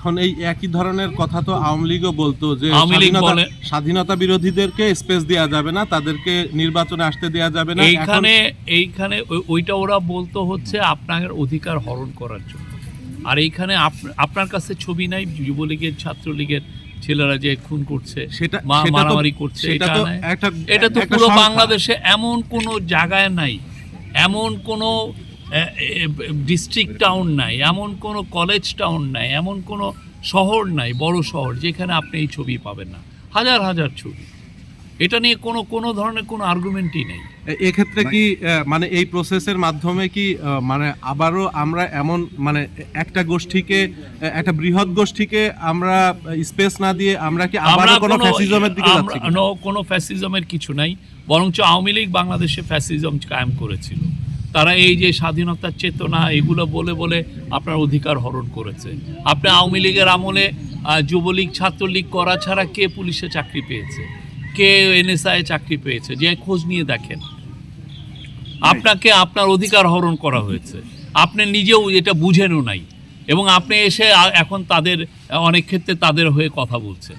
এখন এই একই ধরনের কথা তো আওয়ামী লীগও বলতো যে স্বাধীনতা বিরোধীদেরকে স্পেস দেওয়া যাবে না, তাদেরকে নির্বাচনে আসতে দেওয়া যাবে না। এইখানে ওইটা ওরা বলতো হচ্ছে আপনার অধিকার হরণ করার জন্য। আর এইখানে আপনার কাছে ছবি নাই যুবলীগের ছাত্রলীগের ছেলেরা যে খুন করছে, সেটা মারামারি করছে, এটা তো পুরো বাংলাদেশে এমন কোনো জায়গায় নাই, এমন কোনো ডিস্ট্রিক্ট টাউন নাই, এমন কোনো কলেজ টাউন নাই, এমন কোনো শহর নাই, বড় শহর যেখানে আপনি এই ছবি পাবেন না। হাজার হাজার ছবি। এটা নিয়ে কোনো ধরনের কোনো আর্গুমেন্টই নেই। এক্ষেত্রে কি মানে এই প্রসেসের মাধ্যমে কি মানে আবারও আমরা এমন মানে একটা গোষ্ঠীকে, একটা বৃহৎ গোষ্ঠীকে আমরা স্পেস না দিয়ে আমরা কি আবারও কোনো ফ্যাসিজমের দিকে যাচ্ছি? কোনো ফ্যাসিজমের কিছু নাই, বরঞ্চ আওয়ামী লীগ বাংলাদেশে ফ্যাসিজম কায়েম করেছিল। তারা এই যে স্বাধীনতার চেতনা এগুলো বলে বলে আপনার অধিকার হরণ করেছে। আপনি আওয়ামী লীগের আমলে যুবলীগ ছাত্রলীগ করা ছাড়া কে পুলিশে চাকরি পেয়েছে, কে এনএসআই চাকরি পেয়েছে, যে খোঁজ নিয়ে দেখেন। আপনাকে আপনার অধিকার হরণ করা হয়েছে, আপনি নিজেও এটা বুঝেনও নাই, এবং আপনি এসে এখন তাদের অনেক ক্ষেত্রে তাদের হয়ে কথা বলছেন।